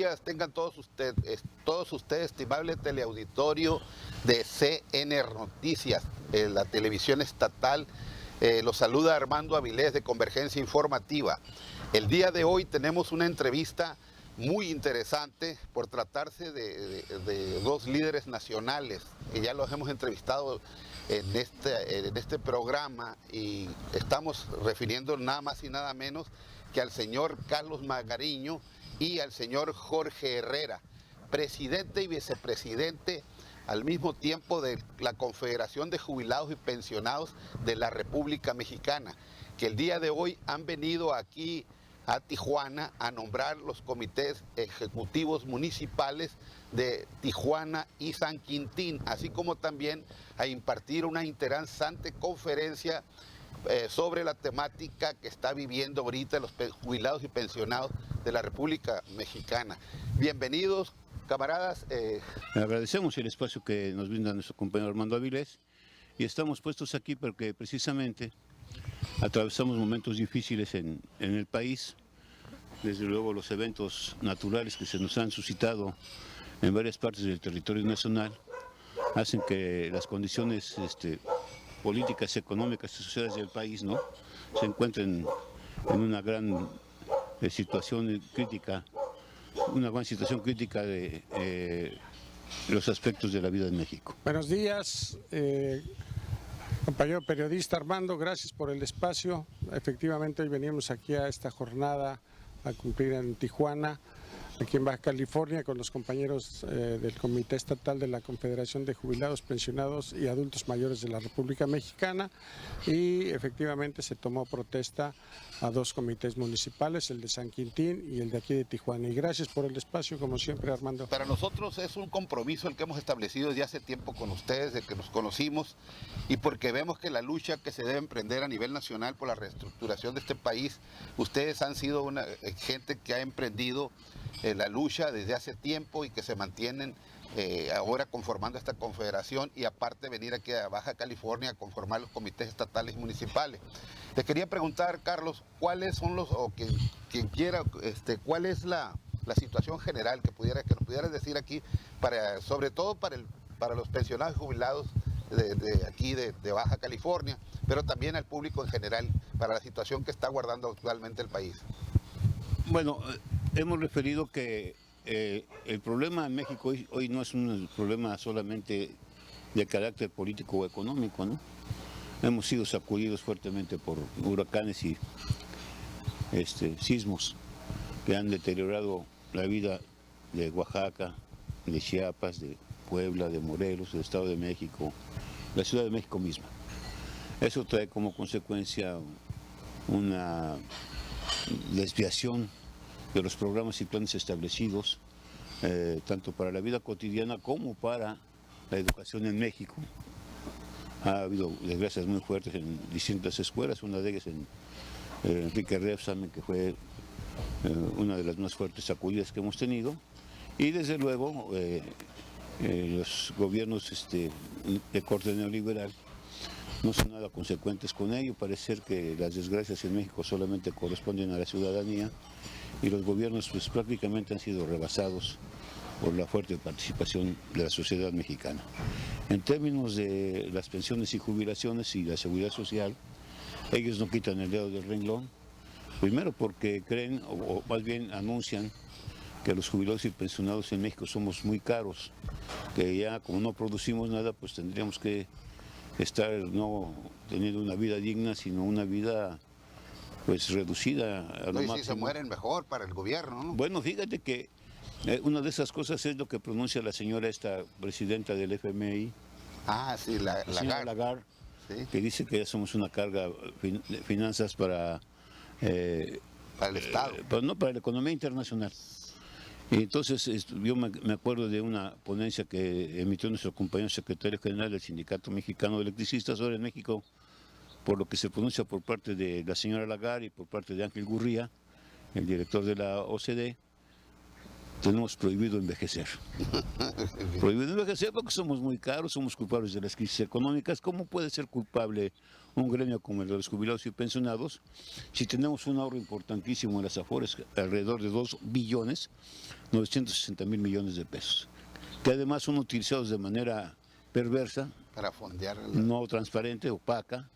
días tengan todos ustedes, estimable teleauditorio de CN Noticias, la televisión estatal. Los saluda Armando Avilés de Convergencia Informativa. El día de hoy tenemos una entrevista muy interesante por tratarse de dos líderes nacionales, que ya los hemos entrevistado en este programa, y estamos refiriendo nada más y nada menos que al señor Carlos Magariño y al señor Jorge Herrera, presidente y vicepresidente al mismo tiempo de la Confederación de Jubilados y Pensionados de la República Mexicana, que el día de hoy han venido aquí a Tijuana a nombrar los comités ejecutivos municipales de Tijuana y San Quintín, así como también a impartir una interesante conferencia sobre la temática que está viviendo ahorita los jubilados y pensionados de la República Mexicana. Bienvenidos, camaradas. Agradecemos el espacio que nos brinda nuestro compañero Armando Avilés, y estamos puestos aquí porque precisamente atravesamos momentos difíciles en el país. Desde luego los eventos naturales que se nos han suscitado en varias partes del territorio nacional hacen que las condiciones políticas, económicas y sociales del país, ¿no?, se encuentren en una gran situación crítica, de los aspectos de la vida en México. Buenos días, compañero periodista Armando, gracias por el espacio. Efectivamente, hoy venimos aquí a esta jornada a cumplir en Tijuana, aquí en Baja California, con los compañeros del Comité Estatal de la Confederación de Jubilados, Pensionados y Adultos Mayores de la República Mexicana, y efectivamente se tomó protesta a dos comités municipales, el de San Quintín y el de aquí de Tijuana. Y gracias por el espacio, como siempre, Armando. Para nosotros es un compromiso el que hemos establecido desde hace tiempo con ustedes, de que nos conocimos, y porque vemos que la lucha que se debe emprender a nivel nacional por la reestructuración de este país, ustedes han sido una gente que ha emprendido la lucha desde hace tiempo y que se mantienen ahora conformando esta confederación, y aparte venir aquí a Baja California a conformar los comités estatales y municipales. Les quería preguntar, Carlos, ¿cuáles son quien quiera, cuál es la situación general que nos pudieras decir aquí, sobre todo para los pensionados y jubilados de aquí de Baja California, pero también al público en general, para la situación que está guardando actualmente el país? Bueno, hemos referido que el problema en México hoy no es un problema solamente de carácter político o económico, ¿no? Hemos sido sacudidos fuertemente por huracanes y sismos que han deteriorado la vida de Oaxaca, de Chiapas, de Puebla, de Morelos, del Estado de México, la Ciudad de México misma. Eso trae como consecuencia una desviación de los programas y planes establecidos, tanto para la vida cotidiana como para la educación en México. Ha habido desgracias muy fuertes en distintas escuelas, una de ellas en Enrique Rebsamen, que fue una de las más fuertes sacudidas que hemos tenido, y desde luego los gobiernos de corte neoliberal no son nada consecuentes con ello. Parece ser que las desgracias en México solamente corresponden a la ciudadanía, y los gobiernos pues prácticamente han sido rebasados por la fuerte participación de la sociedad mexicana. En términos de las pensiones y jubilaciones y la seguridad social, ellos no quitan el dedo del renglón, primero porque creen, o más bien anuncian, que los jubilados y pensionados en México somos muy caros, que ya como no producimos nada, pues tendríamos que estar no teniendo una vida digna, sino una vida pues reducida a lo máximo. Si se mueren mejor para el gobierno, ¿no? Bueno, fíjate que una de esas cosas es lo que pronuncia la señora presidenta del FMI. Ah, sí, la señora Lagarde, sí, que dice que ya somos una carga de finanzas para el Estado. No, para la economía internacional. Y entonces yo me acuerdo de una ponencia que emitió nuestro compañero secretario general del Sindicato Mexicano de Electricistas ahora en México, por lo que se pronuncia por parte de la señora Lagarde y por parte de Ángel Gurría, el director de la OCDE, tenemos prohibido envejecer. Prohibido envejecer porque somos muy caros, somos culpables de las crisis económicas. ¿Cómo puede ser culpable un gremio como el de los jubilados y pensionados si tenemos un ahorro importantísimo en las Afores, alrededor de 2.960.000.000.000 de pesos, que además son utilizados de manera perversa, para fondear no transparente, opaca,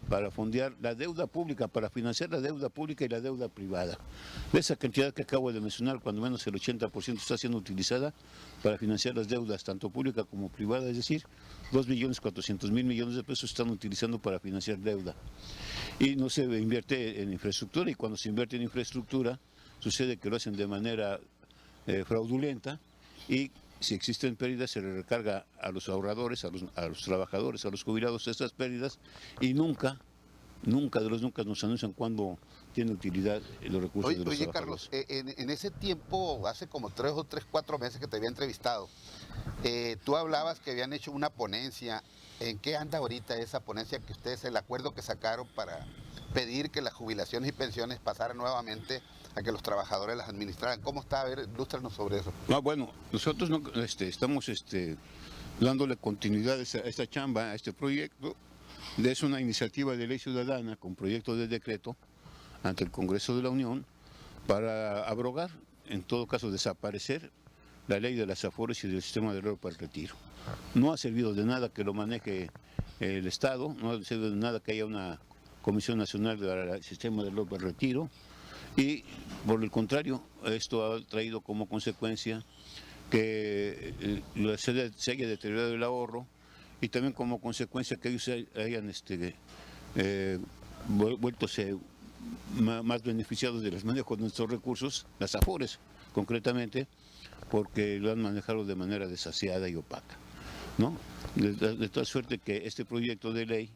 para fondear la deuda pública, para financiar la deuda pública y la deuda privada. De esa cantidad que acabo de mencionar, cuando menos el 80% está siendo utilizada para financiar las deudas, tanto pública como privada, es decir, 2.400.000.000.000 de pesos están utilizando para financiar deuda. Y no se invierte en infraestructura, y cuando se invierte en infraestructura, sucede que lo hacen de manera fraudulenta, y si existen pérdidas se le recarga a los ahorradores, a los trabajadores, a los jubilados estas pérdidas, y nunca de los nunca nos anuncian cuándo tiene utilidad los recursos de los trabajadores. Carlos, en ese tiempo, hace como 4 meses que te había entrevistado, tú hablabas que habían hecho una ponencia. ¿En qué anda ahorita esa ponencia que ustedes, el acuerdo que sacaron para pedir que las jubilaciones y pensiones pasaran nuevamente a que los trabajadores las administraran? ¿Cómo está? A ver, ilústranos sobre eso. Bueno, nosotros estamos dándole continuidad a esta chamba, a este proyecto. Es una iniciativa de ley ciudadana con proyecto de decreto ante el Congreso de la Unión para abrogar, en todo caso desaparecer, la ley de las Afores y del sistema de ahorro para el retiro. No ha servido de nada que lo maneje el Estado, no ha servido de nada que haya una Comisión Nacional del Sistema de ahorro para el retiro, y por el contrario, esto ha traído como consecuencia que se haya deteriorado el ahorro, y también como consecuencia que ellos hayan vueltose más beneficiados de los manejos de nuestros recursos, las Afores concretamente, porque lo han manejado de manera desasiada y opaca, ¿no? De tal suerte que este proyecto de ley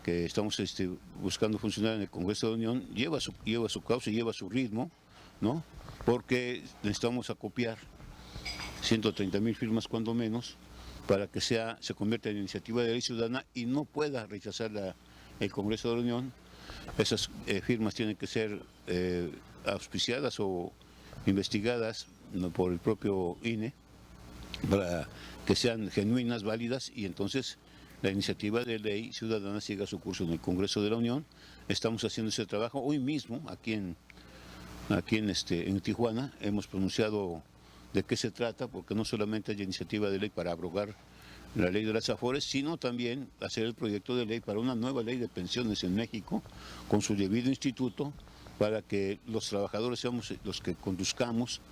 que estamos buscando funcionar en el Congreso de la Unión lleva su causa y lleva su ritmo, ¿no? Porque necesitamos acopiar 130.000 firmas cuando menos para que se convierta en iniciativa de ley ciudadana y no pueda rechazar el Congreso de la Unión. Esas firmas tienen que ser auspiciadas o investigadas por el propio INE para que sean genuinas, válidas, y entonces la iniciativa de ley ciudadana siga su curso en el Congreso de la Unión. Estamos haciendo ese trabajo hoy mismo aquí en Tijuana. Hemos pronunciado de qué se trata, porque no solamente hay iniciativa de ley para abrogar la ley de las Afores, sino también hacer el proyecto de ley para una nueva ley de pensiones en México, con su debido instituto, para que los trabajadores seamos los que conduzcamos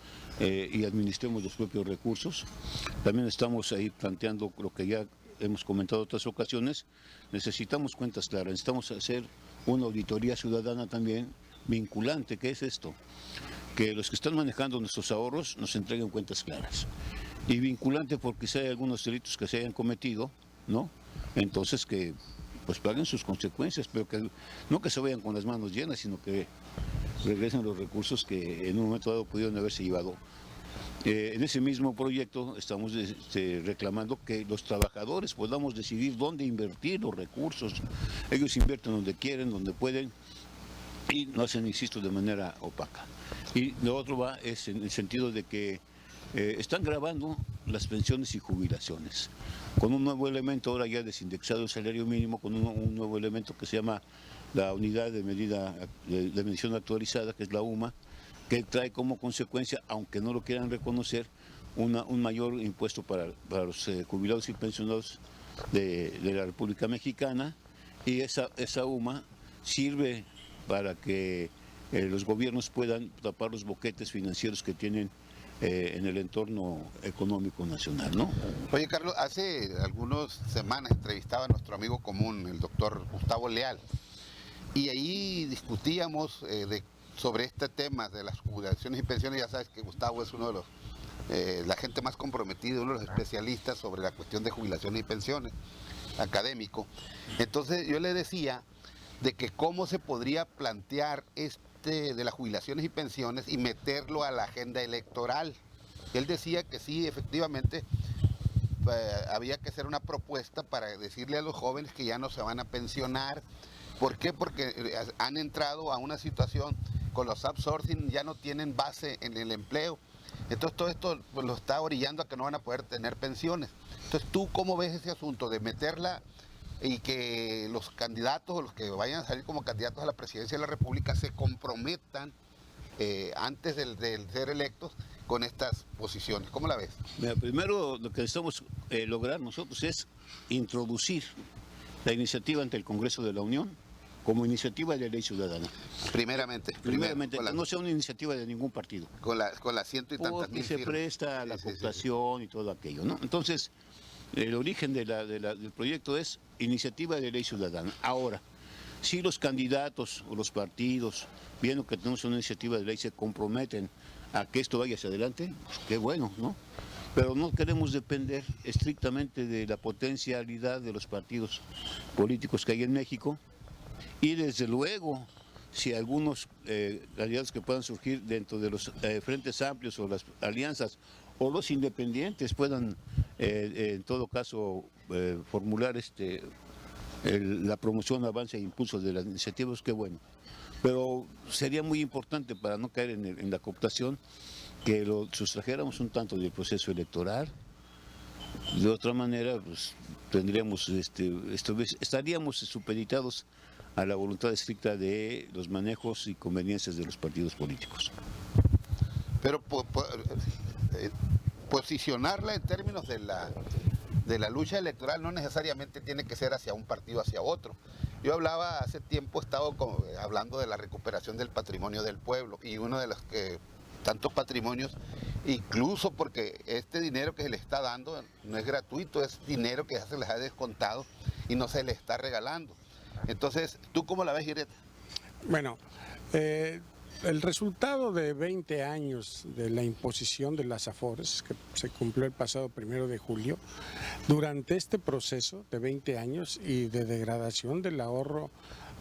y administremos los propios recursos. También estamos ahí planteando lo que ya hemos comentado en otras ocasiones. Necesitamos cuentas claras, necesitamos hacer una auditoría ciudadana también vinculante. ¿Qué es esto? Que los que están manejando nuestros ahorros nos entreguen cuentas claras. Y vinculante porque si hay algunos delitos que se hayan cometido, ¿no? Entonces que pues paguen sus consecuencias, pero que no que se vayan con las manos llenas, sino que regresen los recursos que en un momento dado pudieron haberse llevado. En ese mismo proyecto estamos reclamando que los trabajadores podamos decidir dónde invertir los recursos. Ellos invierten donde quieren, donde pueden, y lo hacen, insisto, de manera opaca. Y lo otro es en el sentido de que están grabando las pensiones y jubilaciones con un nuevo elemento, ahora ya desindexado el salario mínimo, con un nuevo elemento que se llama la unidad de medida de medición actualizada, que es la UMA, que trae como consecuencia, aunque no lo quieran reconocer, un mayor impuesto para los jubilados y pensionados de la República Mexicana, y esa UMA sirve para que los gobiernos puedan tapar los boquetes financieros que tienen en el entorno económico nacional, ¿no? Oye, Carlos, hace algunas semanas entrevistaba a nuestro amigo común, el doctor Gustavo Leal, y ahí discutíamos sobre este tema de las jubilaciones y pensiones. Ya sabes que Gustavo es uno de la gente más comprometida, uno de los especialistas sobre la cuestión de jubilaciones y pensiones, académico. Entonces yo le decía de que cómo se podría plantear de las jubilaciones y pensiones y meterlo a la agenda electoral. Él decía que sí, efectivamente, había que hacer una propuesta para decirle a los jóvenes que ya no se van a pensionar. ¿Por qué? Porque han entrado a una situación con los outsourcing, ya no tienen base en el empleo. Entonces todo esto pues, lo está orillando a que no van a poder tener pensiones. Entonces, ¿tú cómo ves ese asunto de meterla y que los candidatos o los que vayan a salir como candidatos a la presidencia de la República se comprometan antes de ser electos con estas posiciones? ¿Cómo la ves? Mira, primero lo que necesitamos lograr nosotros es introducir la iniciativa ante el Congreso de la Unión como iniciativa de ley ciudadana. Primeramente, Que no sea una iniciativa de ningún partido. Con las ciento y tantas mil se firmas. presta a la Sí. cooptación y todo aquello, ¿no? Entonces, el origen del proyecto es iniciativa de ley ciudadana. Ahora, si los candidatos o los partidos, viendo que tenemos una iniciativa de ley, se comprometen a que esto vaya hacia adelante, pues qué bueno, ¿no? Pero no queremos depender estrictamente de la potencialidad de los partidos políticos que hay en México. Y desde luego, si algunos candidatos que puedan surgir dentro de los frentes amplios o las alianzas o los independientes puedan, en todo caso, formular la promoción, avance e impulso de las iniciativas, qué bueno. Pero sería muy importante, para no caer en la cooptación, que lo sustrajéramos un tanto del proceso electoral. De otra manera, pues tendríamos, estaríamos supeditados a la voluntad estricta de los manejos y conveniencias de los partidos políticos. Pero posicionarla en términos de la lucha electoral no necesariamente tiene que ser hacia un partido, hacia otro. Yo hablaba hace tiempo, he estado hablando de la recuperación del patrimonio del pueblo, y uno de los tantos patrimonios, incluso porque este dinero que se le está dando no es gratuito, es dinero que ya se les ha descontado y no se le está regalando. Entonces, ¿tú cómo la ves, Gireta? Bueno, el resultado de 20 años de la imposición de las Afores, que se cumplió el pasado 1 de julio, durante este proceso de 20 años y de degradación del ahorro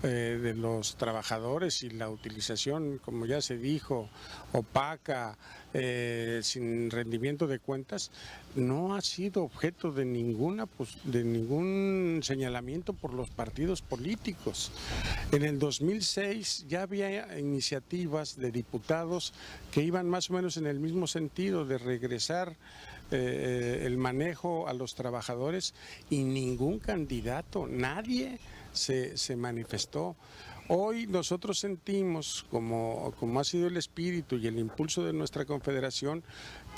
de los trabajadores y la utilización, como ya se dijo, opaca, sin rendimiento de cuentas, no ha sido objeto de ningún señalamiento por los partidos políticos. En el 2006 ya había iniciativas de diputados que iban más o menos en el mismo sentido de regresar el manejo a los trabajadores, y ningún candidato, nadie se manifestó. Hoy nosotros sentimos, como ha sido el espíritu y el impulso de nuestra confederación,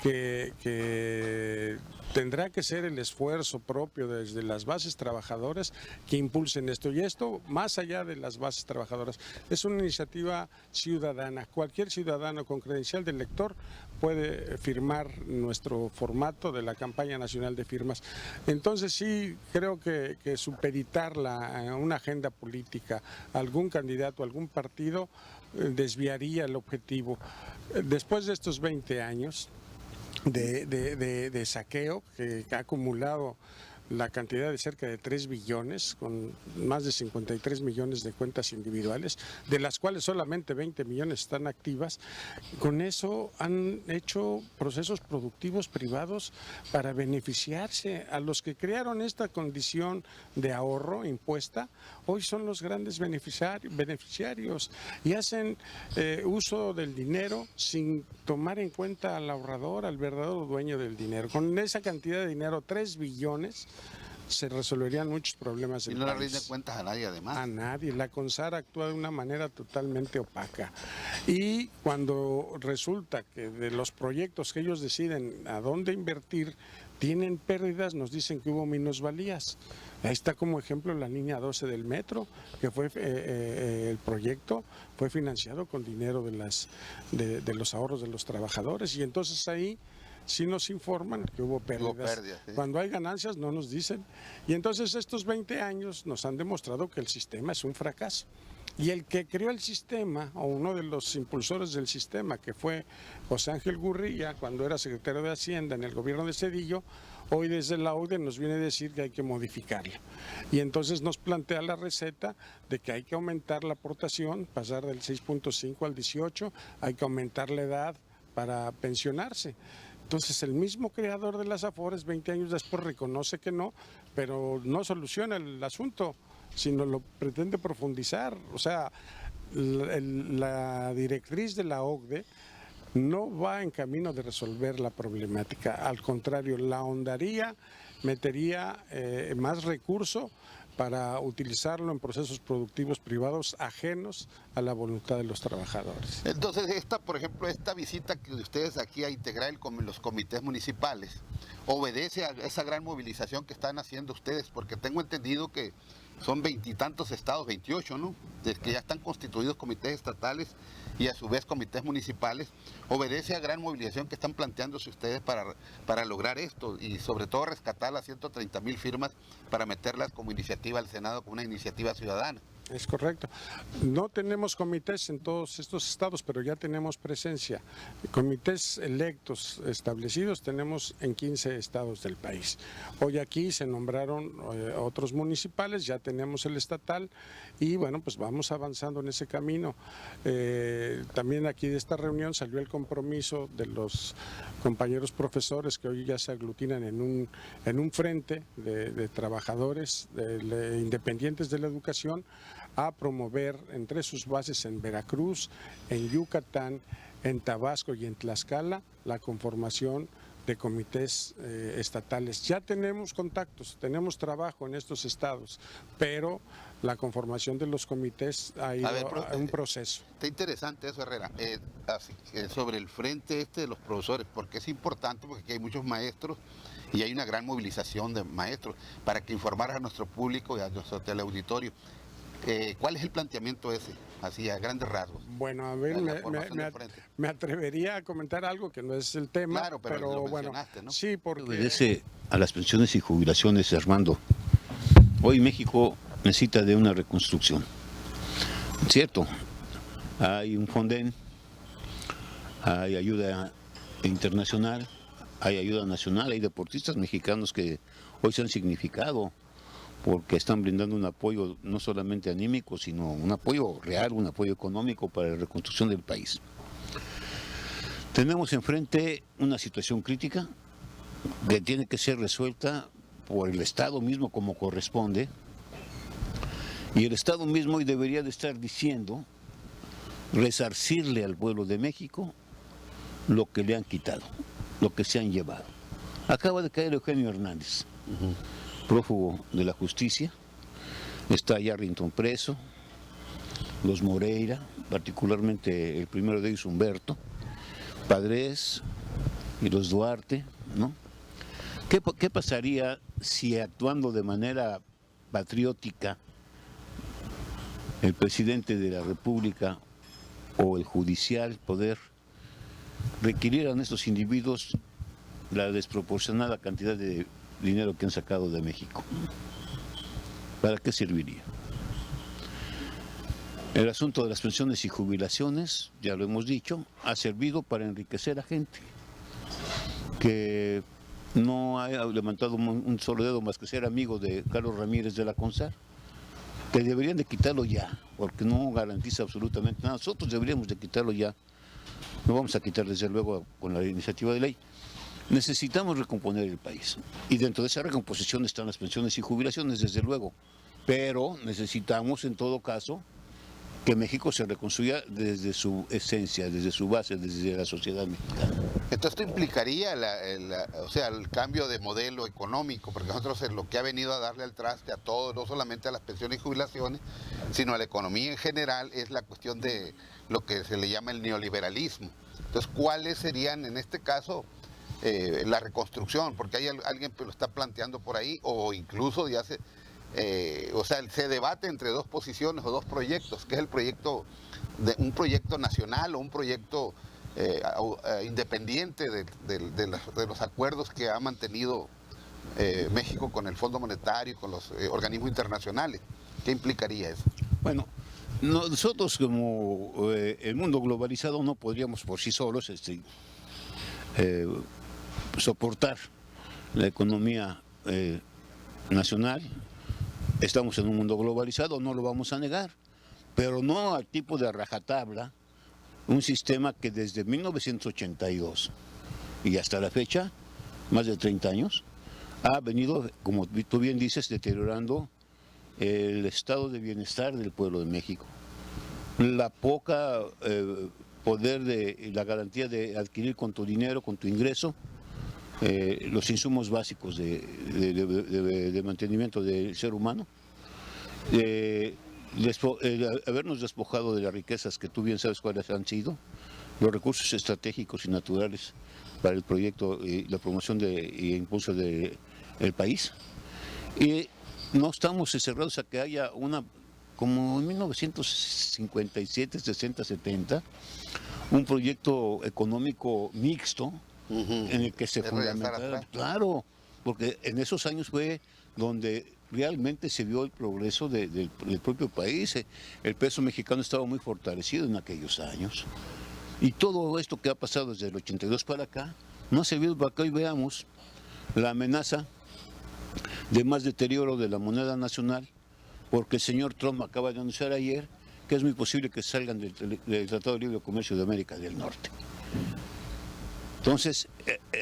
que tendrá que ser el esfuerzo propio desde las bases trabajadoras que impulsen esto. Y esto, más allá de las bases trabajadoras, es una iniciativa ciudadana. Cualquier ciudadano con credencial de elector puede firmar nuestro formato de la campaña nacional de firmas. Entonces sí, creo que supeditarla a una agenda política, a algún candidato, a algún partido, desviaría el objetivo. Después de estos 20 años de saqueo que ha acumulado la cantidad de cerca de 3 billones, con más de 53 millones de cuentas individuales, de las cuales solamente 20 millones están activas. Con eso han hecho procesos productivos privados para beneficiarse. A los que crearon esta condición de ahorro impuesta, hoy son los grandes beneficiarios y hacen uso del dinero sin tomar en cuenta al ahorrador, al verdadero dueño del dinero. Con esa cantidad de dinero, 3 billones, se resolverían muchos problemas del país. Y no le rinden cuentas a nadie, además. A nadie. La CONSAR actúa de una manera totalmente opaca. Y cuando resulta que de los proyectos que ellos deciden a dónde invertir tienen pérdidas, nos dicen que hubo minusvalías. Ahí está como ejemplo la línea 12 del metro, que fue el proyecto fue financiado con dinero de los ahorros de los trabajadores, y entonces ahí sí nos informan que hubo pérdidas. Sí. Cuando hay ganancias no nos dicen. Y entonces estos 20 años nos han demostrado que el sistema es un fracaso. Y el que creó el sistema, o uno de los impulsores del sistema, que fue José Ángel Gurría, cuando era secretario de Hacienda en el gobierno de Zedillo, hoy desde la OCDE nos viene a decir que hay que modificarlo. Y entonces nos plantea la receta de que hay que aumentar la aportación, pasar del 6.5 al 18, hay que aumentar la edad para pensionarse. Entonces el mismo creador de las Afores 20 años después reconoce que no, pero no soluciona el asunto, sino lo pretende profundizar. O sea, la directriz de la OCDE no va en camino de resolver la problemática. Al contrario, la ahondaría, metería más recurso para utilizarlo en procesos productivos privados ajenos a la voluntad de los trabajadores. Entonces, por ejemplo, esta visita que ustedes aquí a integrar los comités municipales, obedece a esa gran movilización que están haciendo ustedes, porque tengo entendido que son 20 y tantos estados, 28, ¿no?, desde que ya están constituidos comités estatales y a su vez comités municipales. Obedece a gran movilización que están planteándose ustedes para lograr esto y sobre todo rescatar las 130,000 firmas para meterlas como iniciativa al Senado, como una iniciativa ciudadana. Es correcto. No tenemos comités en todos estos estados, pero ya tenemos presencia. Comités electos establecidos tenemos en 15 estados del país. Hoy aquí se nombraron otros municipales, ya tenemos el estatal y bueno, pues vamos avanzando en ese camino. También aquí de esta reunión salió el compromiso de los compañeros profesores que hoy ya se aglutinan en un frente de trabajadores independientes de la educación, a promover entre sus bases en Veracruz, en Yucatán, en Tabasco y en Tlaxcala la conformación de comités estatales. Ya tenemos contactos, tenemos trabajo en estos estados, pero la conformación de los comités ha ido a un proceso. Está interesante eso, Herrera, sobre el frente de los profesores, porque es importante, porque aquí hay muchos maestros y hay una gran movilización de maestros para que informaran a nuestro público y a nuestro teleauditorio. ¿Cuál es el planteamiento ese, así a grandes rasgos? Bueno, a ver, me atrevería a comentar algo que no es el tema, claro, pero bueno, ¿no? Sí, porque obedece a las pensiones y jubilaciones, Armando. Hoy México necesita de una reconstrucción. Cierto, hay un Fonden, hay ayuda internacional, hay ayuda nacional, hay deportistas mexicanos que hoy se han significado porque están brindando un apoyo no solamente anímico, sino un apoyo real, un apoyo económico para la reconstrucción del país. Tenemos enfrente una situación crítica que tiene que ser resuelta por el Estado mismo como corresponde, y el Estado mismo hoy debería de estar diciendo, resarcirle al pueblo de México lo que le han quitado, lo que se han llevado. Acaba de caer Eugenio Hernández, prófugo de la justicia, está Yarrington preso, los Moreira, particularmente el primero de ellos, Humberto, Padres y los Duarte, ¿no? ¿Qué pasaría si, actuando de manera patriótica, el presidente de la República o el judicial poder requirieran a estos individuos la desproporcionada cantidad de dinero que han sacado de México? ¿Para qué serviría? El asunto de las pensiones y jubilaciones, ya lo hemos dicho, ha servido para enriquecer a gente que no ha levantado un solo dedo más que ser amigo de Carlos Ramírez de la CONSAR, que deberían de quitarlo ya, porque no garantiza absolutamente nada. Nosotros deberíamos de quitarlo ya. No vamos a quitar desde luego con la iniciativa de ley. Necesitamos recomponer el país y dentro de esa recomposición están las pensiones y jubilaciones, desde luego, pero necesitamos en todo caso que México se reconstruya desde su esencia, desde su base, desde la sociedad mexicana. Entonces esto implicaría el cambio de modelo económico, porque nosotros lo que ha venido a darle al traste a todo, no solamente a las pensiones y jubilaciones, sino a la economía en general, es la cuestión de lo que se le llama el neoliberalismo. Entonces, ¿cuáles serían en este caso la reconstrucción? Porque hay alguien que lo está planteando por ahí, o incluso ya se debate entre dos posiciones o dos proyectos, que es un proyecto nacional o un proyecto independiente de los acuerdos que ha mantenido México con el Fondo Monetario y con los organismos internacionales. ¿Qué implicaría eso? Bueno, nosotros como el mundo globalizado no podríamos por sí solos soportar la economía nacional. Estamos en un mundo globalizado, no lo vamos a negar, pero no al tipo de rajatabla, un sistema que desde 1982 y hasta la fecha, más de 30 años, ha venido, como tú bien dices, deteriorando el estado de bienestar del pueblo de México. La poca poder de la garantía de adquirir con tu dinero, con tu ingreso, los insumos básicos de mantenimiento del ser humano. Habernos despojado de las riquezas que tú bien sabes cuáles han sido, los recursos estratégicos y naturales para el proyecto y la promoción y impulso del país. Y no estamos encerrados a que haya una, como en 1957, 60, 70, un proyecto económico mixto en el que se fundamentara. Claro, porque en esos años fue donde realmente se vio el progreso del propio país. El peso mexicano estaba muy fortalecido en aquellos años. Y todo esto que ha pasado desde el 82 para acá, no ha servido para que hoy veamos la amenaza de más deterioro de la moneda nacional, porque el señor Trump acaba de anunciar ayer que es muy posible que salgan del Tratado de Libre Comercio de América del Norte. Entonces,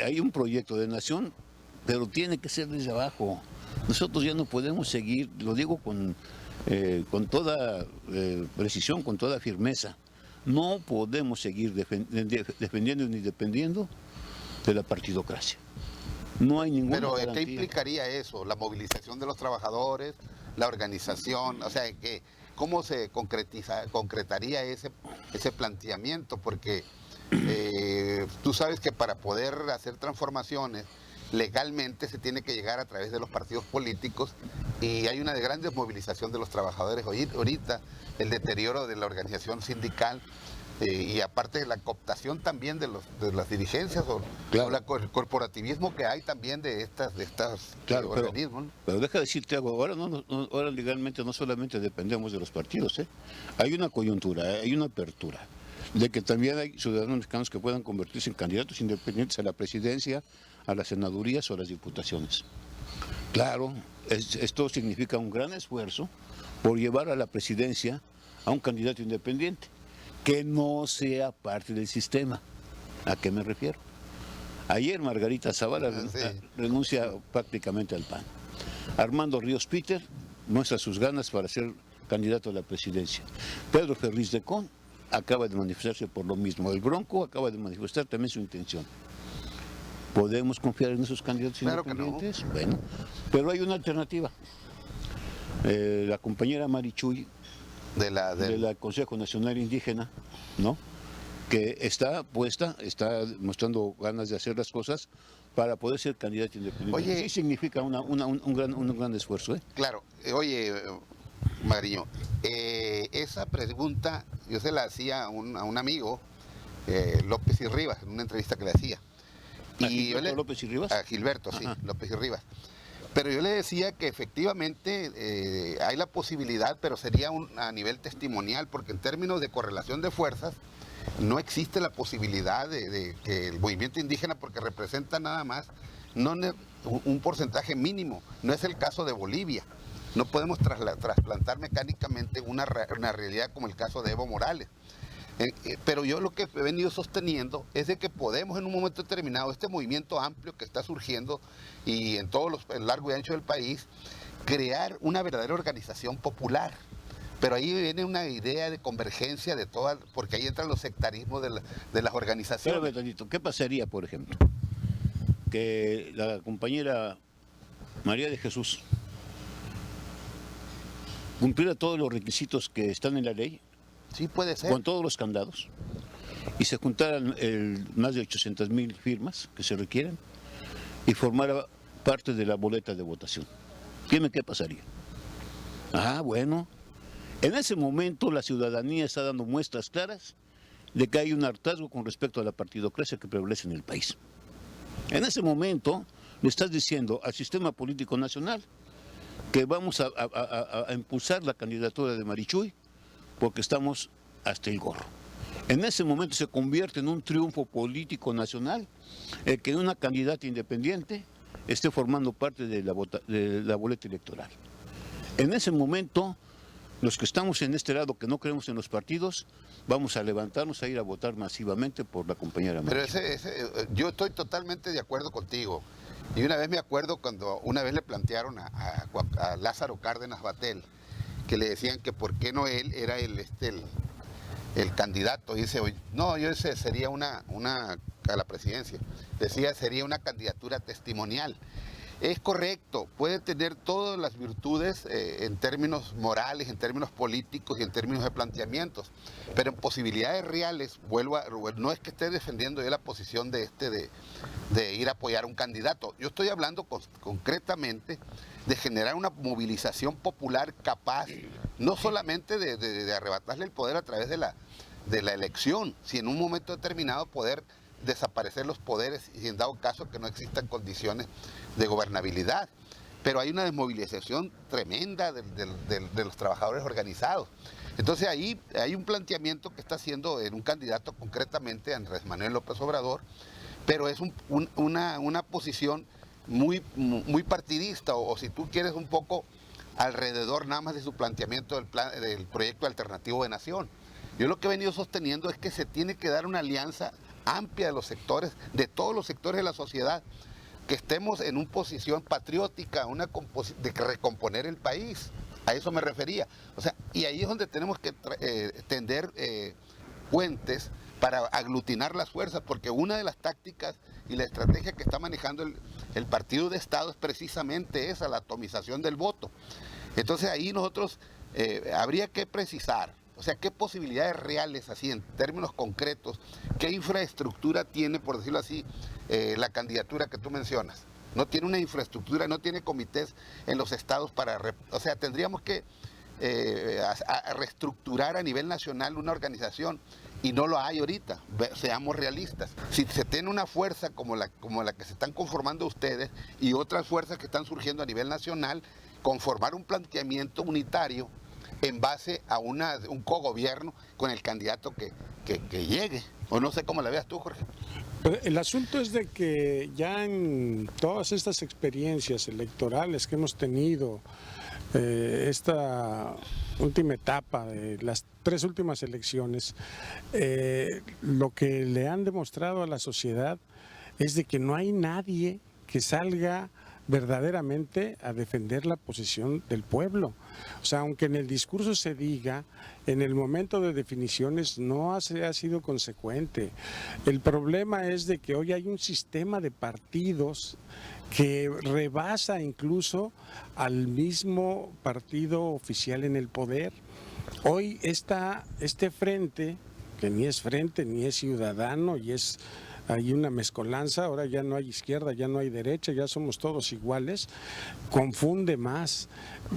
hay un proyecto de nación, pero tiene que ser desde abajo. Nosotros ya no podemos seguir, lo digo con toda precisión, con toda firmeza, no podemos seguir defendiendo ni dependiendo de la partidocracia. No hay ninguna garantía. ¿Qué implicaría eso? La movilización de los trabajadores, la organización, o sea, ¿cómo se concretaría ese planteamiento? Porque tú sabes que para poder hacer transformaciones legalmente se tiene que llegar a través de los partidos políticos y hay una gran desmovilización de los trabajadores ahorita, el deterioro de la organización sindical y aparte de la cooptación también de las dirigencias o el corporativismo que hay también de estas organismos. Pero deja de decirte algo, ahora legalmente no solamente dependemos de los partidos, hay una coyuntura, hay una apertura de que también hay ciudadanos mexicanos que puedan convertirse en candidatos independientes a la presidencia, a las senadurías o a las diputaciones. Claro, esto significa un gran esfuerzo por llevar a la presidencia a un candidato independiente que no sea parte del sistema. ¿A qué me refiero? Ayer Margarita Zavala renuncia prácticamente al PAN. Armando Ríos Peter muestra sus ganas para ser candidato a la presidencia. Pedro Ferriz de Con acaba de manifestarse por lo mismo. El Bronco acaba de manifestar también su intención. ¿Podemos confiar en esos candidatos independientes? No. Bueno, pero hay una alternativa. La compañera Marichuy, del Consejo Nacional Indígena, ¿no?, que está mostrando ganas de hacer las cosas para poder ser candidato independiente. Oye, sí significa un gran esfuerzo. Claro. Oye, Magariño, esa pregunta yo se la hacía a un amigo, López y Rivas, en una entrevista que le hacía. ¿López y Rivas? A Gilberto, sí, López y Rivas. Pero yo le decía que efectivamente hay la posibilidad, pero sería a nivel testimonial, porque en términos de correlación de fuerzas, no existe la posibilidad de que el movimiento indígena, porque representa nada más un porcentaje mínimo. No es el caso de Bolivia. No podemos trasplantar mecánicamente una realidad como el caso de Evo Morales. Pero yo lo que he venido sosteniendo es de que podemos en un momento determinado, este movimiento amplio que está surgiendo y en todo el largo y ancho del país, crear una verdadera organización popular. Pero ahí viene una idea de convergencia de todas, porque ahí entran los sectarismos de las organizaciones. Pero, Betadito, ¿qué pasaría, por ejemplo, que la compañera María de Jesús cumpliera todos los requisitos que están en la ley? Sí, puede ser. Con todos los candados, y se juntaran más de 800,000 firmas que se requieren y formara parte de la boleta de votación. Dime qué pasaría. Bueno, en ese momento la ciudadanía está dando muestras claras de que hay un hartazgo con respecto a la partidocracia que prevalece en el país. En ese momento le estás diciendo al sistema político nacional que vamos a impulsar la candidatura de Marichuy porque estamos hasta el gorro. En ese momento se convierte en un triunfo político nacional el que una candidata independiente esté formando parte de la boleta electoral. En ese momento, los que estamos en este lado que no creemos en los partidos, vamos a levantarnos a ir a votar masivamente por la compañera María. Pero yo estoy totalmente de acuerdo contigo. Y una vez me acuerdo cuando una vez le plantearon a Lázaro Cárdenas Batel, que le decían que por qué no él era el el candidato dice, no, yo ese sería a la presidencia, decía sería una candidatura testimonial. Es correcto, puede tener todas las virtudes en términos morales, en términos políticos y en términos de planteamientos, pero en posibilidades reales, no es que esté defendiendo yo la posición de ir a apoyar a un candidato. Yo estoy hablando concretamente de generar una movilización popular capaz, no solamente de arrebatarle el poder a través de la elección, sino en un momento determinado poder desaparecer los poderes y en dado caso que no existan condiciones de gobernabilidad. Pero hay una desmovilización tremenda de los trabajadores organizados. Entonces ahí hay un planteamiento que está haciendo en un candidato concretamente, Andrés Manuel López Obrador, pero es una posición muy partidista, o si tú quieres un poco alrededor nada más de su planteamiento del proyecto alternativo de nación. Yo lo que he venido sosteniendo es que se tiene que dar una alianza amplia de los sectores, de todos los sectores de la sociedad, que estemos en una posición patriótica, de recomponer el país. A eso me refería. O sea, y ahí es donde tenemos que tender puentes para aglutinar las fuerzas, porque una de las tácticas y la estrategia que está manejando el partido de Estado es precisamente esa, la atomización del voto. Entonces ahí nosotros habría que precisar, o sea, qué posibilidades reales, así en términos concretos, qué infraestructura tiene, por decirlo así, la candidatura que tú mencionas. No tiene una infraestructura, no tiene comités en los estados o sea, tendríamos que reestructurar a nivel nacional una organización y no lo hay ahorita, seamos realistas. Si se tiene una fuerza como la que se están conformando ustedes y otras fuerzas que están surgiendo a nivel nacional, conformar un planteamiento unitario en base a un cogobierno con el candidato que llegue. O no sé cómo la veas tú, Jorge. Pero el asunto es de que ya en todas estas experiencias electorales que hemos tenido, esta última etapa de las 3 últimas elecciones, lo que le han demostrado a la sociedad es de que no hay nadie que salga verdaderamente a defender la posición del pueblo. O sea, aunque en el discurso se diga, en el momento de definiciones no ha sido consecuente. El problema es de que hoy hay un sistema de partidos que rebasa incluso al mismo partido oficial en el poder. Hoy está este frente, que ni es frente, ni es ciudadano, y hay una mezcolanza, ahora ya no hay izquierda, ya no hay derecha, ya somos todos iguales, confunde más.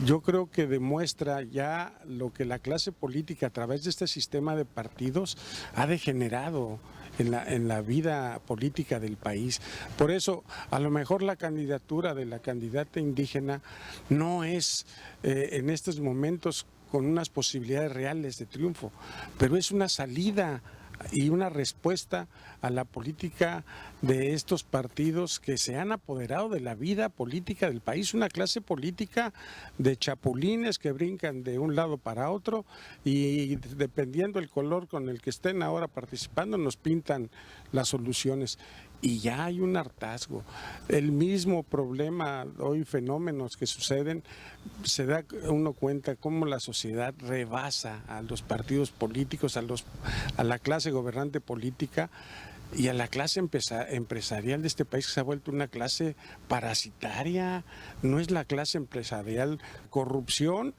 Yo creo que demuestra ya lo que la clase política a través de este sistema de partidos ha degenerado en la vida política del país. Por eso, a lo mejor la candidatura de la candidata indígena no es en estos momentos con unas posibilidades reales de triunfo, pero es una salida y una respuesta a la política de estos partidos que se han apoderado de la vida política del país, una clase política de chapulines que brincan de un lado para otro y dependiendo el color con el que estén ahora participando nos pintan las soluciones. Y ya hay un hartazgo. El mismo problema, hoy fenómenos que suceden, se da uno cuenta cómo la sociedad rebasa a los partidos políticos, a la clase gobernante política y a la clase empresarial de este país, que se ha vuelto una clase parasitaria. No es la clase empresarial. Corrupción.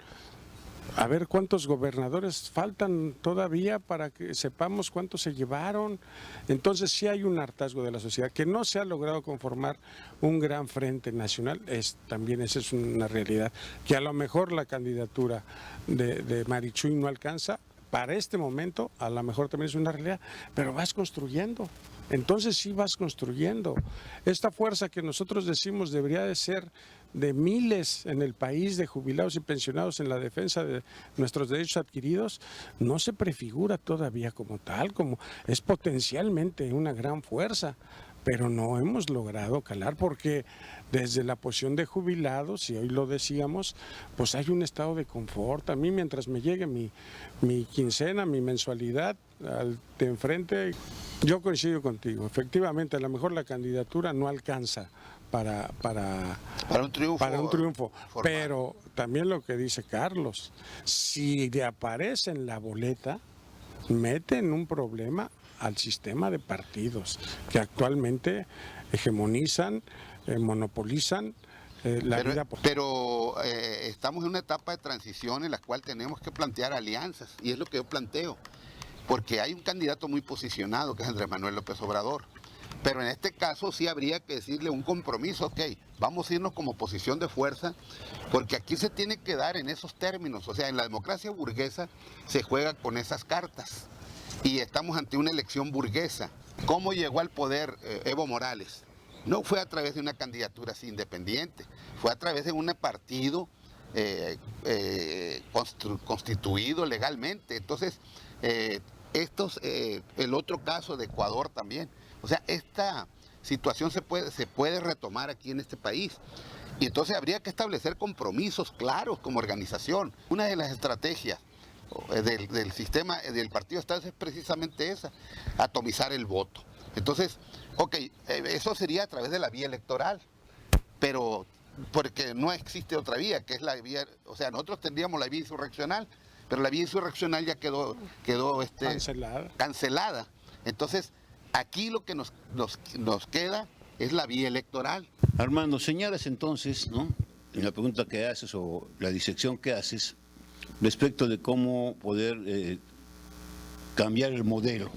A ver cuántos gobernadores faltan todavía para que sepamos cuántos se llevaron. Entonces sí hay un hartazgo de la sociedad, que no se ha logrado conformar un gran frente nacional, también esa es una realidad, que a lo mejor la candidatura de Marichuy no alcanza, para este momento a lo mejor también es una realidad, pero vas construyendo. Entonces sí vas construyendo. Esta fuerza que nosotros decimos debería de ser de miles en el país de jubilados y pensionados en la defensa de nuestros derechos adquiridos, no se prefigura todavía como tal, como es potencialmente una gran fuerza, pero no hemos logrado calar porque desde la posición de jubilados, y hoy lo decíamos, pues hay un estado de confort. A mí mientras me llegue mi quincena, mi mensualidad de enfrente, yo coincido contigo, efectivamente a lo mejor la candidatura no alcanza para un triunfo, pero también lo que dice Carlos, si aparece en la boleta, meten un problema al sistema de partidos que actualmente hegemonizan, monopolizan la vida política. Pero estamos en una etapa de transición en la cual tenemos que plantear alianzas, y es lo que yo planteo, porque hay un candidato muy posicionado que es Andrés Manuel López Obrador, pero en este caso sí habría que decirle un compromiso, ok, vamos a irnos como posición de fuerza, porque aquí se tiene que dar en esos términos, o sea, en la democracia burguesa se juega con esas cartas, y estamos ante una elección burguesa. ¿Cómo llegó al poder Evo Morales? No fue a través de una candidatura así independiente, fue a través de un partido constituido legalmente. Entonces, el otro caso de Ecuador también. O sea, esta situación se puede retomar aquí en este país. Y entonces habría que establecer compromisos claros como organización. Una de las estrategias del sistema del partido Estado es precisamente esa, atomizar el voto. Entonces, ok, eso sería a través de la vía electoral, pero porque no existe otra vía, que es la vía, o sea, nosotros tendríamos la vía insurreccional, pero la vía insurreccional ya quedó cancelada. Entonces, aquí lo que nos queda es la vía electoral. Armando, señalas entonces, ¿no?, en la pregunta que haces o la disección que haces respecto de cómo poder cambiar el modelo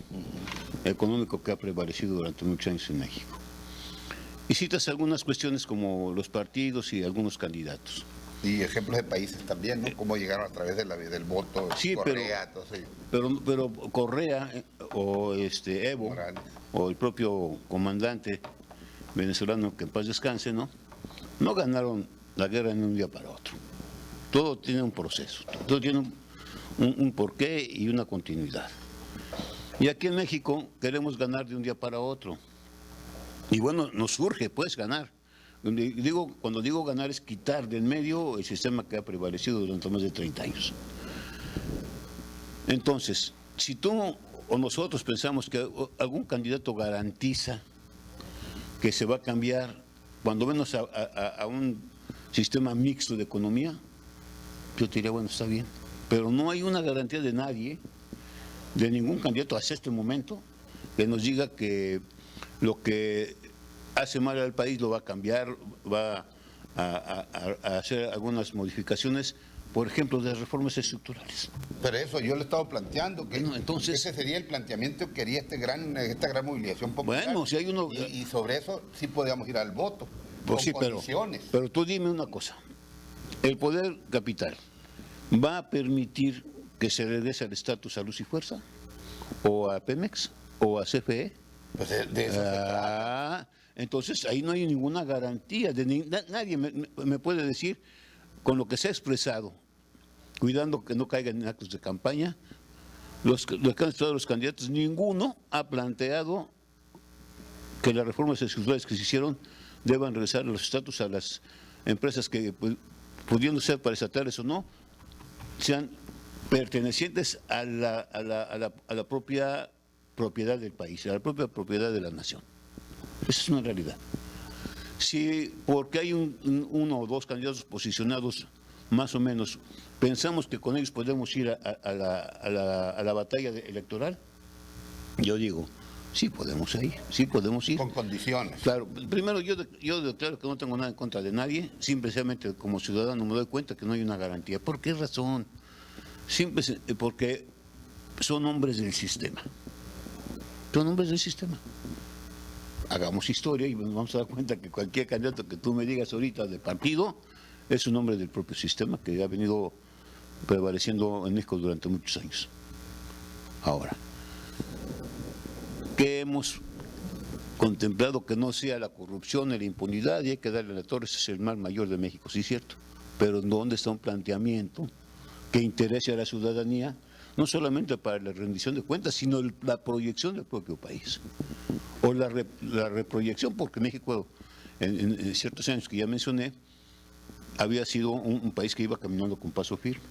económico que ha prevalecido durante muchos años en México. Y citas algunas cuestiones como los partidos y algunos candidatos. Y ejemplos de países también, ¿no? Cómo llegaron a través del voto, sí, Correa, pero Correa o Evo Morales, o el propio comandante venezolano, que en paz descanse, no ganaron la guerra en un día para otro. Todo tiene un proceso, todo tiene un porqué y una continuidad. Y aquí en México queremos ganar de un día para otro. Y bueno, nos surge pues ganar. Cuando digo ganar es quitar del medio el sistema que ha prevalecido durante más de 30 años. Entonces, si tú o nosotros pensamos que algún candidato garantiza que se va a cambiar, cuando menos a un sistema mixto de economía, yo te diría, bueno, está bien. Pero no hay una garantía de nadie, de ningún candidato hasta este momento, que nos diga que lo que hace mal al país lo va a cambiar, va a hacer algunas modificaciones, por ejemplo, de reformas estructurales. Pero eso yo le he estado planteando, que bueno, entonces, ese sería el planteamiento que quería esta gran movilización popular. Bueno, si hay uno... Y sobre eso sí podríamos ir al voto, pues con sí, condiciones. Pero tú dime una cosa, ¿el poder capital va a permitir que se regrese al estatus a Luz y Fuerza? ¿O a Pemex? ¿O a CFE? Pues de eso se trata. Entonces ahí no hay ninguna garantía, nadie me puede decir, con lo que se ha expresado, cuidando que no caigan en actos de campaña, los que han estado los candidatos, ninguno ha planteado que las reformas estructurales que se hicieron deban regresar los estatus a las empresas que, pudiendo ser paraestatales o no, sean pertenecientes a la propia propiedad del país, a la propia propiedad de la nación. Esa es una realidad. Si porque hay uno o dos candidatos posicionados más o menos, pensamos que con ellos podemos ir a la batalla electoral, yo digo, sí podemos ir. Con condiciones. Claro, primero yo declaro que no tengo nada en contra de nadie, simplemente como ciudadano me doy cuenta que no hay una garantía. ¿Por qué razón? Porque son hombres del sistema. Son hombres del sistema. Hagamos historia y nos vamos a dar cuenta que cualquier candidato que tú me digas ahorita de partido es un hombre del propio sistema que ha venido prevaleciendo en México durante muchos años. Ahora, ¿qué hemos contemplado? Que no sea la corrupción y la impunidad, y hay que darle a la torre, ese es el mal mayor de México, sí es cierto, pero ¿dónde está un planteamiento que interese a la ciudadanía, no solamente para la rendición de cuentas, sino la proyección del propio país? O la reproyección, porque México, en ciertos años que ya mencioné, había sido un país que iba caminando con paso firme.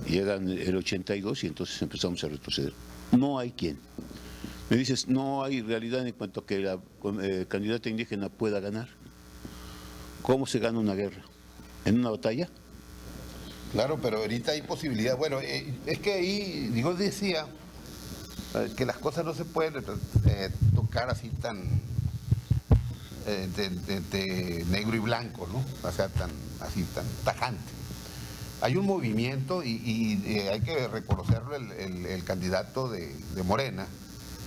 Llegan el 82 y entonces empezamos a retroceder. No hay quien. Me dices, no hay realidad en cuanto a que la candidata indígena pueda ganar. ¿Cómo se gana una guerra? ¿En una batalla? Claro, pero ahorita hay posibilidad. Bueno, es que ahí, yo decía que las cosas no se pueden tocar así tan de negro y blanco, ¿no? O sea, tan tajante. Hay un movimiento y hay que reconocerlo el candidato de Morena,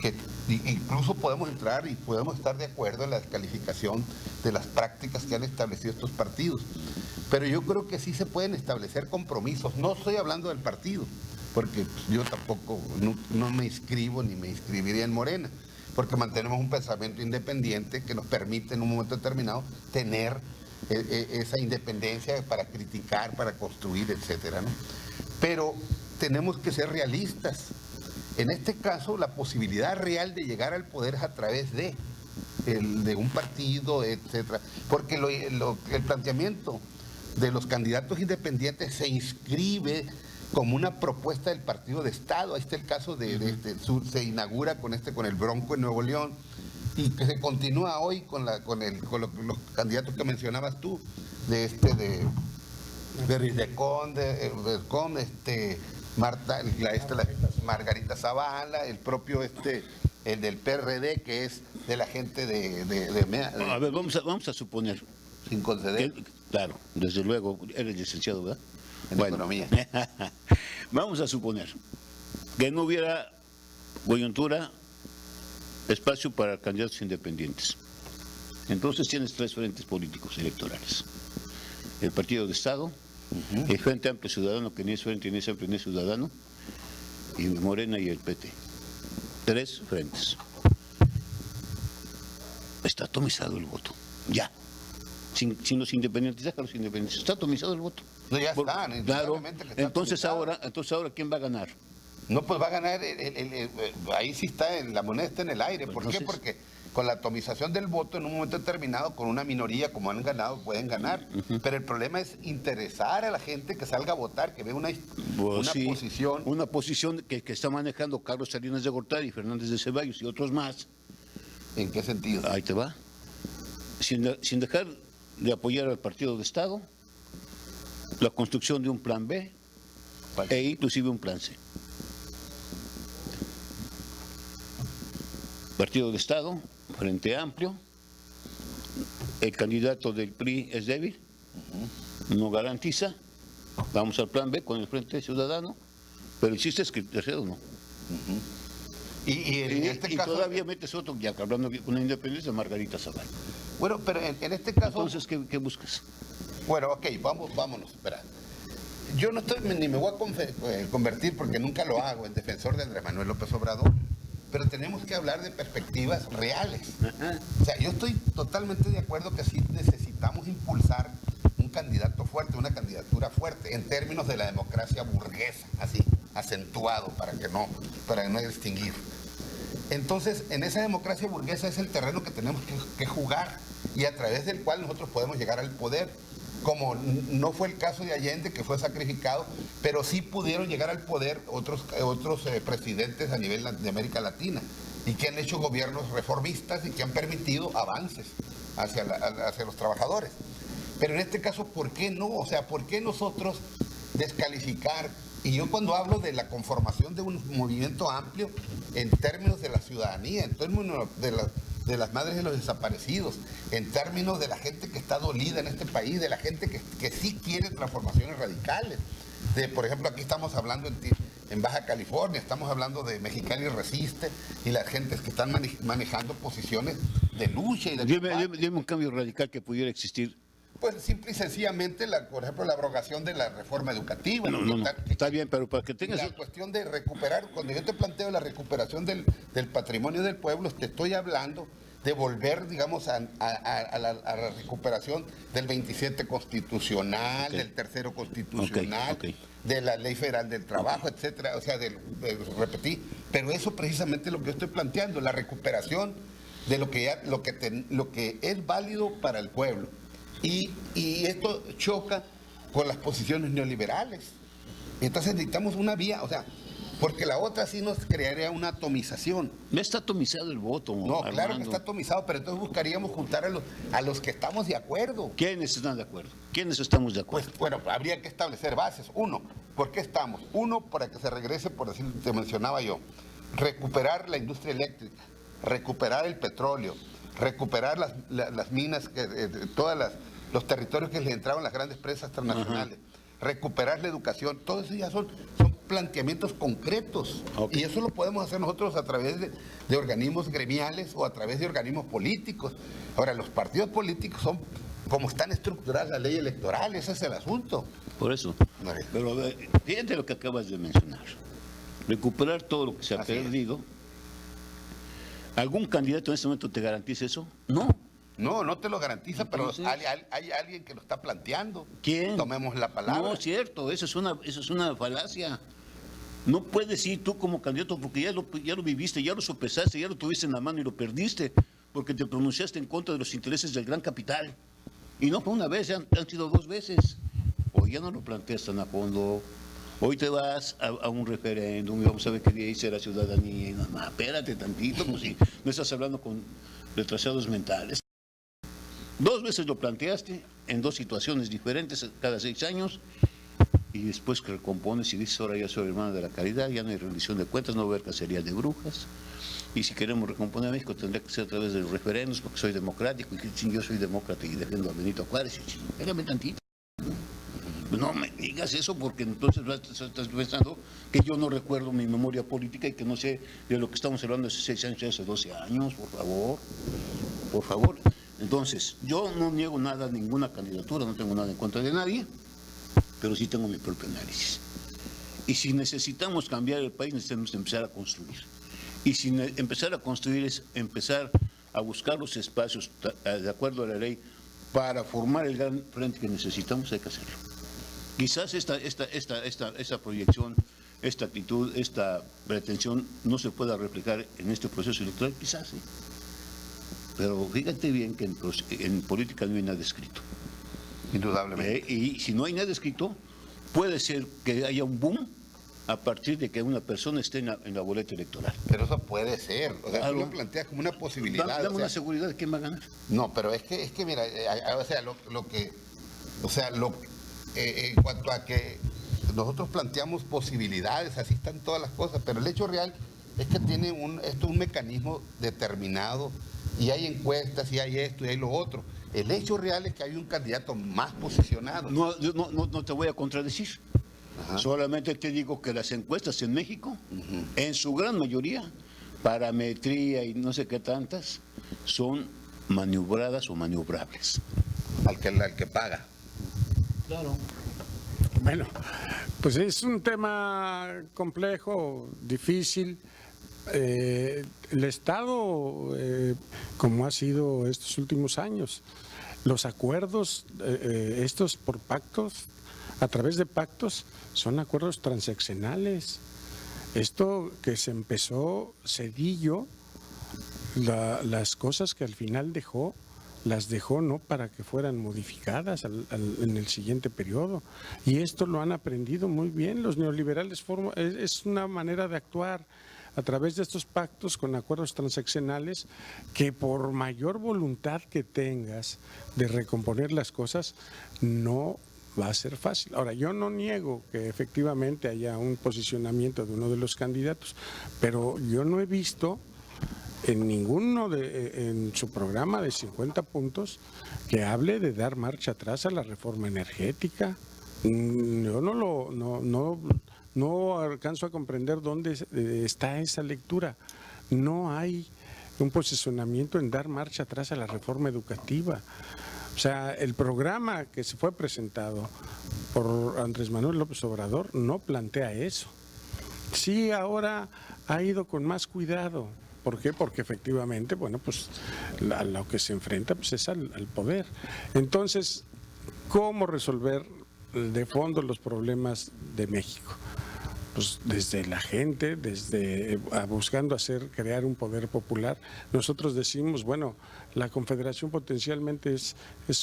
que incluso podemos entrar y podemos estar de acuerdo en la descalificación de las prácticas que han establecido estos partidos. Pero yo creo que sí se pueden establecer compromisos. No estoy hablando del partido, porque yo tampoco no me inscribo ni me inscribiría en Morena, porque mantenemos un pensamiento independiente que nos permite en un momento determinado tener esa independencia para criticar, para construir, etcétera, ¿no? Pero tenemos que ser realistas. En este caso, la posibilidad real de llegar al poder es a través de un partido, etcétera. Porque el planteamiento de los candidatos independientes se inscribe como una propuesta del partido de Estado. Ahí está el caso se inaugura con el Bronco en Nuevo León, y que se continúa hoy con los candidatos que mencionabas tú, de Risdecón, Margarita Zavala, el propio el del PRD, que es de la gente a ver, vamos a suponer. Sin conceder. Claro, desde luego, eres licenciado, ¿verdad? En economía. Vamos a suponer que no hubiera coyuntura, espacio para candidatos independientes. Entonces tienes 3 frentes políticos electorales: el Partido de Estado, el Frente Amplio Ciudadano, que ni es frente, ni es amplio, ni es ciudadano, y Morena y el PT. 3 frentes. Está atomizado el voto, ya. Sin los independientes, deja los independientes, está atomizado el voto. No, ya están. Claro, entonces ahora, ¿quién va a ganar? No, pues va a ganar, ahí sí está, la moneda está en el aire. ¿Por qué? Porque con la atomización del voto en un momento determinado, con una minoría como han ganado, pueden ganar. Pero el problema es interesar a la gente que salga a votar, que vea una posición. Una posición que está manejando Carlos Salinas de Gortari, Fernández de Ceballos y otros más. ¿En qué sentido? Ahí te va. Sin dejar de apoyar al Partido de Estado, la construcción de un plan B e inclusive un plan C. Partido de Estado, Frente Amplio, el candidato del PRI es débil, no garantiza, vamos al plan B con el Frente Ciudadano, pero el chiste es que el tercero no. Y en este caso, todavía metes otro, ya que hablando con la independencia, Margarita Zavala. Bueno, pero en este caso... Entonces, ¿qué buscas? Bueno, ok, vámonos, espera. Yo no estoy, ni me voy a convertir, porque nunca lo hago, en defensor de Andrés Manuel López Obrador, pero tenemos que hablar de perspectivas reales. O sea, yo estoy totalmente de acuerdo que sí necesitamos impulsar un candidato fuerte, una candidatura fuerte, en términos de la democracia burguesa, así, acentuado, para no distinguir. Entonces, en esa democracia burguesa es el terreno que tenemos que jugar y a través del cual nosotros podemos llegar al poder, como no fue el caso de Allende, que fue sacrificado, pero sí pudieron llegar al poder otros presidentes a nivel de América Latina y que han hecho gobiernos reformistas y que han permitido avances hacia los trabajadores. Pero en este caso, ¿por qué no? O sea, ¿por qué nosotros descalificar? Y yo cuando hablo de la conformación de un movimiento amplio en términos de la ciudadanía, en términos de las madres de los desaparecidos, en términos de la gente que está dolida en este país, de la gente que sí quiere transformaciones radicales. Por ejemplo, aquí estamos hablando en Baja California, estamos hablando de Mexicali Resiste y las gentes que están manejando posiciones de lucha. Dime un cambio radical que pudiera existir. Pues simple y sencillamente, por ejemplo, la abrogación de la reforma educativa. No, está bien, pero para que tengas... La cuestión de recuperar, cuando yo te planteo la recuperación del patrimonio del pueblo, te estoy hablando de volver, digamos, a la recuperación del 27 constitucional, del tercero constitucional, de la Ley Federal del Trabajo, etcétera. O sea, repetí, pero eso precisamente es lo que yo estoy planteando, la recuperación de lo que es válido para el pueblo. Y esto choca con las posiciones neoliberales. Entonces necesitamos una vía, o sea, porque la otra sí nos crearía una atomización. No está atomizado el voto. No, Armando. Claro que está atomizado, pero entonces buscaríamos juntar a los que estamos de acuerdo. ¿Quiénes están de acuerdo? ¿Quiénes estamos de acuerdo? Pues bueno, habría que establecer bases. Uno, ¿por qué estamos? Uno, para que se regrese, por decir, te mencionaba yo, recuperar la industria eléctrica, recuperar el petróleo, recuperar las minas, los territorios que les entraban las grandes presas transnacionales, recuperar la educación, todo eso ya son planteamientos concretos. Y eso lo podemos hacer nosotros a través de organismos gremiales o a través de organismos políticos. Ahora, los partidos políticos son como están estructuradas la ley electoral, ese es el asunto. Por eso. Pero fíjate lo que acabas de mencionar. Recuperar todo lo que se ha perdido. ¿Algún candidato en este momento te garantiza eso? No. No te lo garantiza. Entonces, pero hay alguien que lo está planteando. ¿Quién? Tomemos la palabra. No, es cierto, eso es una falacia. No puedes ir tú como candidato porque ya lo viviste, ya lo sopesaste, ya lo tuviste en la mano y lo perdiste porque te pronunciaste en contra de los intereses del gran capital. Y no fue una vez, han sido 2 veces. Hoy ya no lo planteas tan a fondo. Hoy te vas a un referéndum y vamos a ver qué dice la ciudadanía. Y no, espérate tantito, pues si no estás hablando con retrasados mentales. 2 veces lo planteaste en 2 situaciones diferentes cada 6 años y después que recompones y dices, ahora ya soy hermana de la caridad, ya no hay rendición de cuentas, no va a haber cacería de brujas. Y si queremos recomponer a México tendría que ser a través de los referendos porque soy democrático y que yo soy demócrata y defiendo a Benito Juárez. Espérame tantito. No me digas eso porque entonces estás pensando que yo no recuerdo mi memoria política y que no sé de lo que estamos hablando hace 6 años, hace 12 años, por favor. Por favor. Entonces, yo no niego nada, ninguna candidatura, no tengo nada en contra de nadie, pero sí tengo mi propio análisis. Y si necesitamos cambiar el país, necesitamos empezar a construir. Y si empezar a construir es empezar a buscar los espacios de acuerdo a la ley para formar el gran frente que necesitamos, hay que hacerlo. Quizás esta proyección, esta actitud, esta pretensión no se pueda replicar en este proceso electoral, quizás sí. Pero fíjate bien que en política no hay nada escrito. Indudablemente. Y si no hay nada escrito, puede ser que haya un boom a partir de que una persona esté en la boleta electoral. Pero eso puede ser. O sea, tú lo planteas como una posibilidad. Dame una seguridad de quién va a ganar. No, pero es que mira, o sea, en cuanto a que nosotros planteamos posibilidades, así están todas las cosas, pero el hecho real es que tiene esto un mecanismo determinado. Y hay encuestas, y hay esto, y hay lo otro. El hecho real es que hay un candidato más posicionado. Yo no te voy a contradecir. Solamente te digo que las encuestas en México, en su gran mayoría, parametría y no sé qué tantas, son maniobradas o maniobrables. Al que paga. Claro. Bueno, pues es un tema complejo, difícil. El Estado, como ha sido estos últimos años, los acuerdos, estos por pactos, a través de pactos, son acuerdos transaccionales. Esto que se empezó Zedillo, las cosas que al final dejó, las dejó no para que fueran modificadas en el siguiente periodo. Y esto lo han aprendido muy bien los neoliberales. Es una manera de actuar a través de estos pactos con acuerdos transaccionales que por mayor voluntad que tengas de recomponer las cosas, no va a ser fácil. Ahora, yo no niego que efectivamente haya un posicionamiento de uno de los candidatos, pero yo no he visto en su programa de 50 puntos que hable de dar marcha atrás a la reforma energética. Yo no alcanzo a comprender dónde está esa lectura. No hay un posicionamiento en dar marcha atrás a la reforma educativa. O sea, el programa que se fue presentado por Andrés Manuel López Obrador no plantea eso. Sí, ahora ha ido con más cuidado. ¿Por qué? Porque efectivamente, bueno, pues a lo que se enfrenta pues es al poder. Entonces, ¿cómo resolver de fondo los problemas de México? Pues desde la gente, buscando crear un poder popular. Nosotros decimos, bueno, la Confederación potencialmente es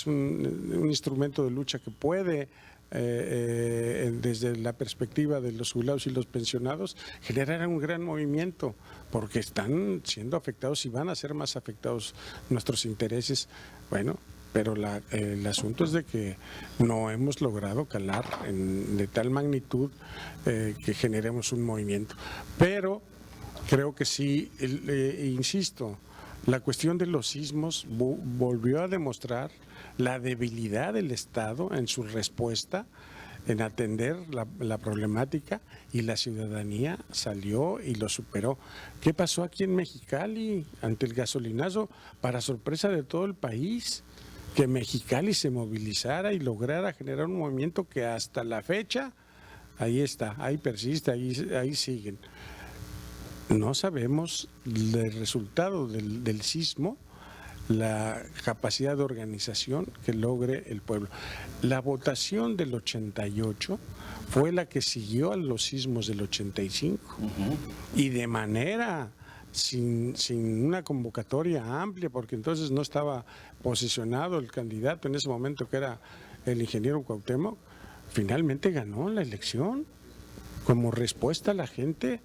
un instrumento de lucha que puede, desde la perspectiva de los jubilados y los pensionados, generar un gran movimiento, porque están siendo afectados y van a ser más afectados nuestros intereses. Bueno, pero el asunto es de que no hemos logrado calar de tal magnitud que generemos un movimiento. Pero Creo que sí, insisto, la cuestión de los sismos volvió a demostrar la debilidad del Estado en su respuesta, en atender la problemática, y la ciudadanía salió y lo superó. ¿Qué pasó aquí en Mexicali ante el gasolinazo? Para sorpresa de todo el país, que Mexicali se movilizara y lograra generar un movimiento que hasta la fecha, ahí está, ahí persiste, ahí siguen. No sabemos el resultado del sismo, la capacidad de organización que logre el pueblo. La votación del 88 fue la que siguió a los sismos del 85 y de manera sin una convocatoria amplia, porque entonces no estaba posicionado el candidato en ese momento, que era el ingeniero Cuauhtémoc. Finalmente ganó la elección como respuesta a la gente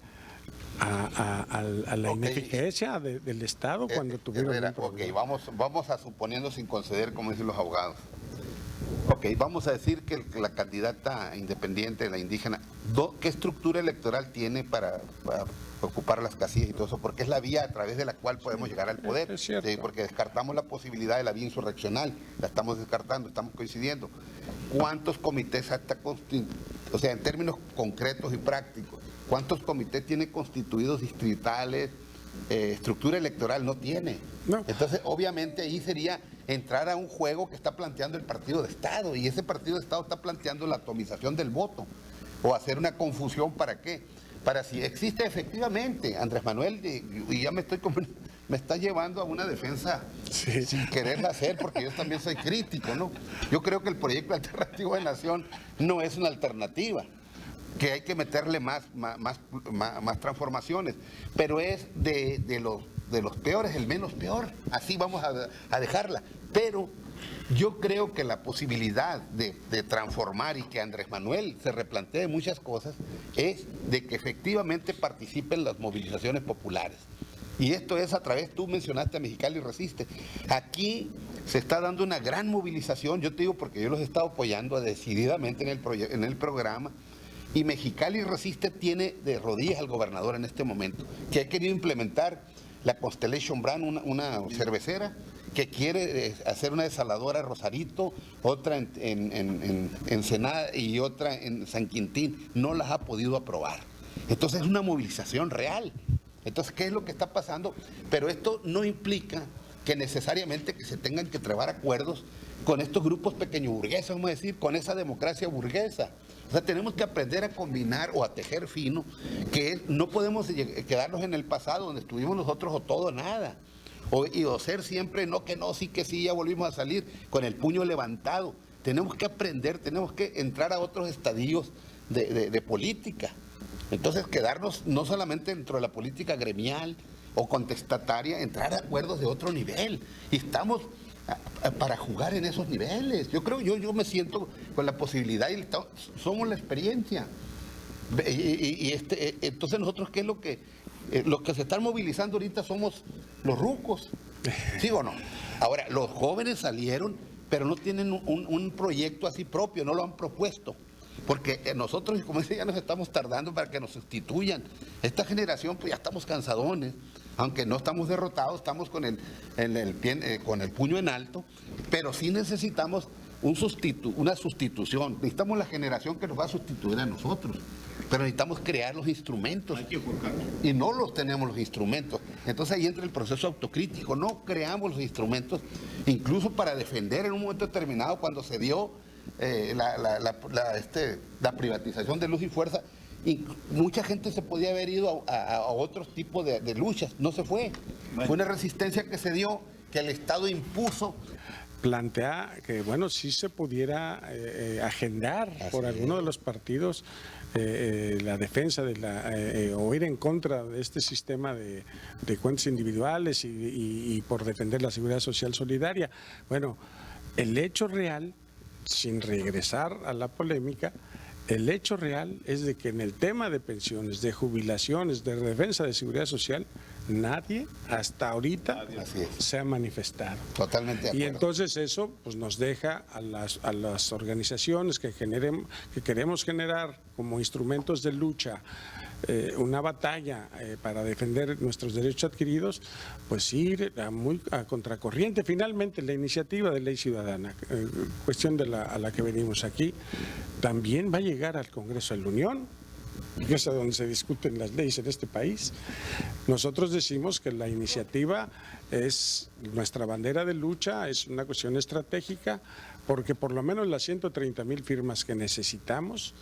a la ineficacia del Estado cuando tuvieron un problema. Vamos a suponiendo sin conceder, como dicen los abogados. Vamos a decir que la candidata independiente, la indígena, ¿qué estructura electoral tiene para ocupar las casillas y todo eso? Porque es la vía a través de la cual podemos llegar al poder. Es cierto. ¿Sí? Porque descartamos la posibilidad de la vía insurreccional, la estamos descartando, estamos coincidiendo. ¿Cuántos comités está constituido? O sea, en términos concretos y prácticos, ¿cuántos comités tiene constituidos distritales? Estructura electoral no tiene. No. Entonces, obviamente ahí sería entrar a un juego que está planteando el partido de Estado, y ese partido de Estado está planteando la atomización del voto, o hacer una confusión. ¿Para qué? Para si existe efectivamente, Andrés Manuel, y ya me está llevando a una defensa sin quererla hacer, porque yo también soy crítico, ¿no? Yo creo que el proyecto alternativo de nación no es una alternativa, que hay que meterle más transformaciones, pero es de los peores el menos peor, así vamos a dejarla. Pero yo creo que la posibilidad de transformar y que Andrés Manuel se replantee muchas cosas es de que efectivamente participen las movilizaciones populares. Y esto es a través, tú mencionaste a Mexicali Resiste. Aquí se está dando una gran movilización, yo te digo porque yo los he estado apoyando decididamente en el programa. Y Mexicali Resiste tiene de rodillas al gobernador en este momento, que ha querido implementar la Constellation Brand, una cervecera, que quiere hacer una desaladora en Rosarito, otra en Ensenada y otra en San Quintín. No las ha podido aprobar. Entonces es una movilización real. Entonces, ¿qué es lo que está pasando? Pero esto no implica que necesariamente que se tengan que trabar acuerdos con estos grupos pequeño burgueses, vamos a decir, con esa democracia burguesa. O sea, tenemos que aprender a combinar o a tejer fino, que no podemos quedarnos en el pasado donde estuvimos nosotros o todo o nada. O ser siempre no, que no, sí, que sí, ya volvimos a salir con el puño levantado. Tenemos que aprender, tenemos que entrar a otros estadios de política. Entonces, quedarnos no solamente dentro de la política gremial o contestataria, entrar a acuerdos de otro nivel. Y estamos para jugar en esos niveles. Yo creo, yo me siento con la posibilidad y somos la experiencia. Entonces nosotros, ¿qué es lo que se están movilizando ahorita? Somos los rucos, ¿sí o no? Ahora, los jóvenes salieron, pero no tienen un proyecto así propio, no lo han propuesto. Porque nosotros, como dice, ya nos estamos tardando para que nos sustituyan. Esta generación, pues ya estamos cansadones, aunque no estamos derrotados, estamos con el puño en alto, pero sí necesitamos una sustitución. Necesitamos la generación que nos va a sustituir a nosotros, pero necesitamos crear los instrumentos. Hay que forjarnos. Y no los tenemos los instrumentos. Entonces ahí entra el proceso autocrítico. No creamos los instrumentos, incluso para defender en un momento determinado, cuando se dio la privatización de Luz y Fuerza, y mucha gente se podía haber ido a otros tipos de luchas, no se fue. Bueno. Fue una resistencia que se dio, que el Estado impuso. Plantea que, bueno, sí se pudiera agendar por alguno de los partidos la defensa o ir en contra de este sistema de cuentas individuales y por defender la seguridad social solidaria. Bueno, el hecho real, sin regresar a la polémica, el hecho real es de que en el tema de pensiones, de jubilaciones, de defensa de seguridad social, nadie hasta ahorita Así es. se ha manifestado. Totalmente de acuerdo. Y entonces eso pues, nos deja a las organizaciones que queremos generar como instrumentos de lucha una batalla para defender nuestros derechos adquiridos, pues ir a contracorriente. Finalmente, la iniciativa de ley ciudadana, cuestión a la que venimos aquí, también va a llegar al Congreso de la Unión, que es a donde se discuten las leyes en este país. Nosotros decimos que la iniciativa es nuestra bandera de lucha, es una cuestión estratégica, porque por lo menos las 130,000 firmas que necesitamos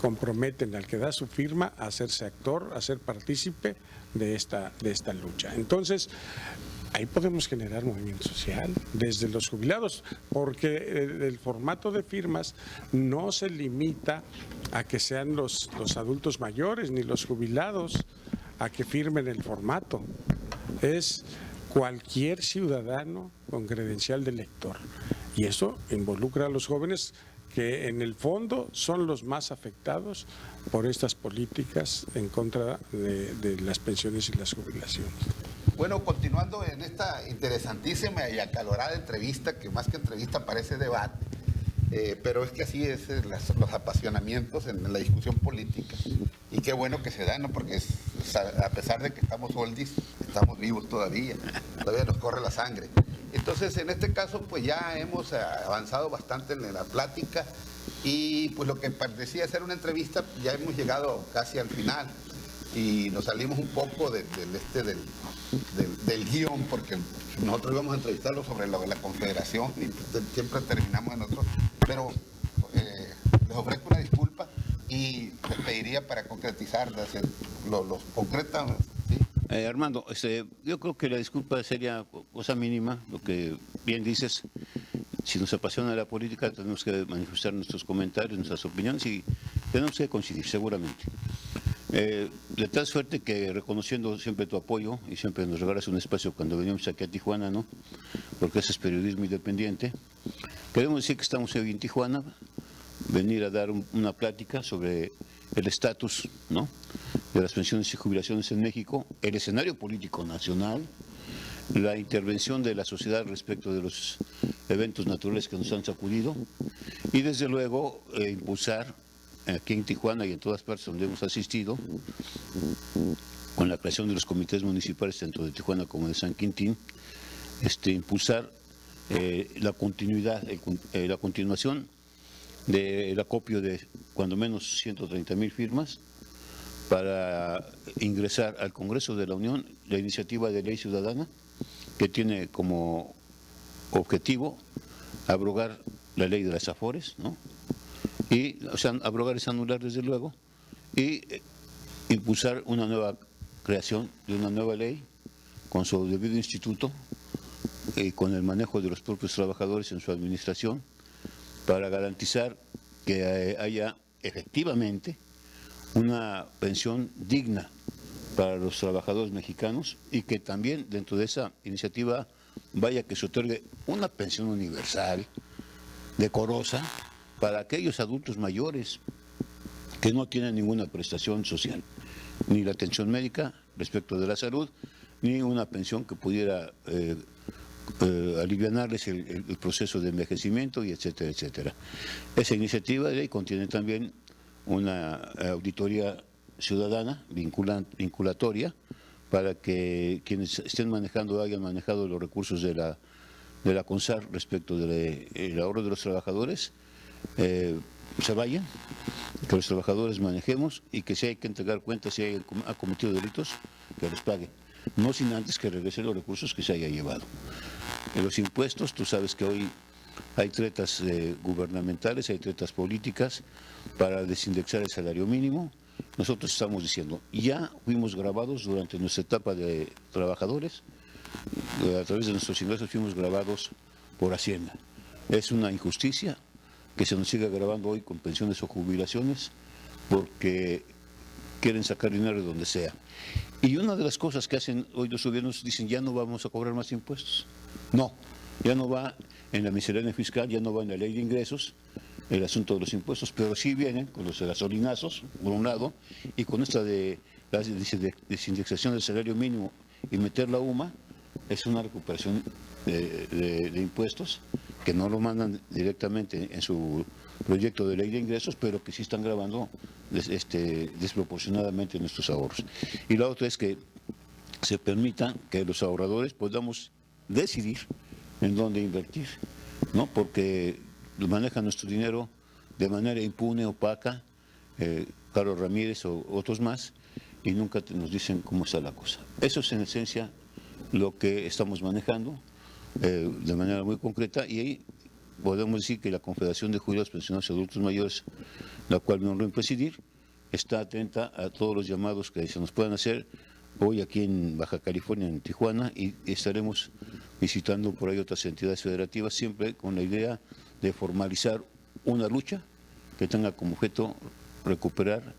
comprometen al que da su firma a hacerse actor, a ser partícipe de esta lucha. Entonces, ahí podemos generar movimiento social desde los jubilados, porque el formato de firmas no se limita a que sean los adultos mayores ni los jubilados a que firmen el formato. Es cualquier ciudadano con credencial de lector. Y eso involucra a los jóvenes que en el fondo son los más afectados por estas políticas en contra de las pensiones y las jubilaciones. Bueno, continuando en esta interesantísima y acalorada entrevista, que más que entrevista parece debate, pero es que así es los apasionamientos en la discusión política, y qué bueno que se da, ¿no? Porque a pesar de que estamos oldies, estamos vivos todavía nos corre la sangre. Entonces, en este caso, pues ya hemos avanzado bastante en la plática, y pues lo que parecía ser una entrevista, ya hemos llegado casi al final, y nos salimos un poco del guión, porque nosotros íbamos a entrevistarlo sobre lo de la Confederación y siempre terminamos en otro, pero les ofrezco una disculpa y les pediría para concretizar, los concretan, ¿sí? Armando, yo creo que la disculpa sería cosa mínima, lo que bien dices. Si nos apasiona la política, tenemos que manifestar nuestros comentarios, nuestras opiniones, y tenemos que coincidir, seguramente. De tal suerte que, reconociendo siempre tu apoyo, y siempre nos regalas un espacio cuando venimos aquí a Tijuana, ¿no? Porque ese es periodismo independiente. Queremos decir que estamos hoy en Tijuana, venir a dar una plática sobre el estatus, ¿no?, de las pensiones y jubilaciones en México, el escenario político nacional, la intervención de la sociedad respecto de los eventos naturales que nos han sacudido, y desde luego impulsar aquí en Tijuana y en todas partes donde hemos asistido, con la creación de los comités municipales tanto de Tijuana como de San Quintín, impulsar la continuidad, la continuación del acopio de cuando menos 130,000 firmas para ingresar al Congreso de la Unión la iniciativa de ley ciudadana, que tiene como objetivo abrogar la ley de las Afores, ¿no? Y, o sea, abrogar es anular, desde luego, y impulsar una nueva creación de una nueva ley con su debido instituto y con el manejo de los propios trabajadores en su administración, para garantizar que haya efectivamente una pensión digna para los trabajadores mexicanos, y que también dentro de esa iniciativa vaya que se otorgue una pensión universal, decorosa, para aquellos adultos mayores que no tienen ninguna prestación social, ni la atención médica respecto de la salud, ni una pensión que pudiera alivianarles el proceso de envejecimiento, y etcétera, etcétera. Esa iniciativa de ley contiene también una auditoría ciudadana vinculatoria para que quienes estén manejando, hayan manejado los recursos de la CONSAR respecto del ahorro de los trabajadores, se vayan, que los trabajadores manejemos, y que si hay que entregar cuentas, si ha cometido delitos, que los pague, no sin antes que regrese los recursos que se haya llevado. En los impuestos, tú sabes que hoy hay tretas gubernamentales, hay tretas políticas para desindexar el salario mínimo. Nosotros estamos diciendo, ya fuimos grabados durante nuestra etapa de trabajadores, a través de nuestros ingresos fuimos grabados por Hacienda. Es una injusticia que se nos siga grabando hoy con pensiones o jubilaciones, porque quieren sacar dinero de donde sea. Y una de las cosas que hacen hoy los gobiernos, dicen, ya no vamos a cobrar más impuestos. No, ya no va en la miscelánea fiscal, ya no va en la ley de ingresos el asunto de los impuestos, pero sí vienen con los gasolinazos, por un lado, y con esta de la desindexación del salario mínimo y meter la UMA es una recuperación de impuestos que no lo mandan directamente en su proyecto de ley de ingresos, pero que sí están grabando desproporcionadamente nuestros ahorros. Y la otra es que se permita que los ahorradores podamos decidir en dónde invertir, ¿no? Porque manejan nuestro dinero de manera impune, opaca, Carlos Ramírez o otros más, y nunca nos dicen cómo está la cosa. Eso es en esencia lo que estamos manejando de manera muy concreta, y ahí podemos decir que la Confederación de Jubilados, Pensionados y Adultos Mayores, la cual me honro en presidir, está atenta a todos los llamados que se nos puedan hacer hoy aquí en Baja California, en Tijuana, y estaremos visitando por ahí otras entidades federativas, siempre con la idea de formalizar una lucha que tenga como objeto recuperar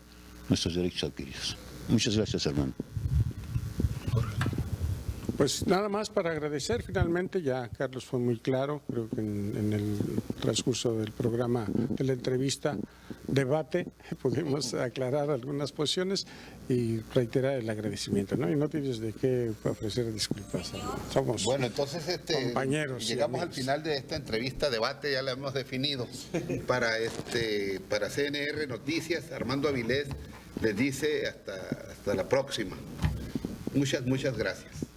nuestros derechos adquiridos. Muchas gracias, Armando. Pues nada más para agradecer, finalmente ya Carlos fue muy claro, creo que en el transcurso del programa, de la entrevista, debate, pudimos aclarar algunas posiciones y reiterar el agradecimiento, ¿no? Y no tienes de qué ofrecer disculpas, somos bueno, entonces compañeros. Llegamos al final de esta entrevista, debate, ya la hemos definido. Para CNR Noticias, Armando Avilés les dice hasta la próxima. Muchas gracias.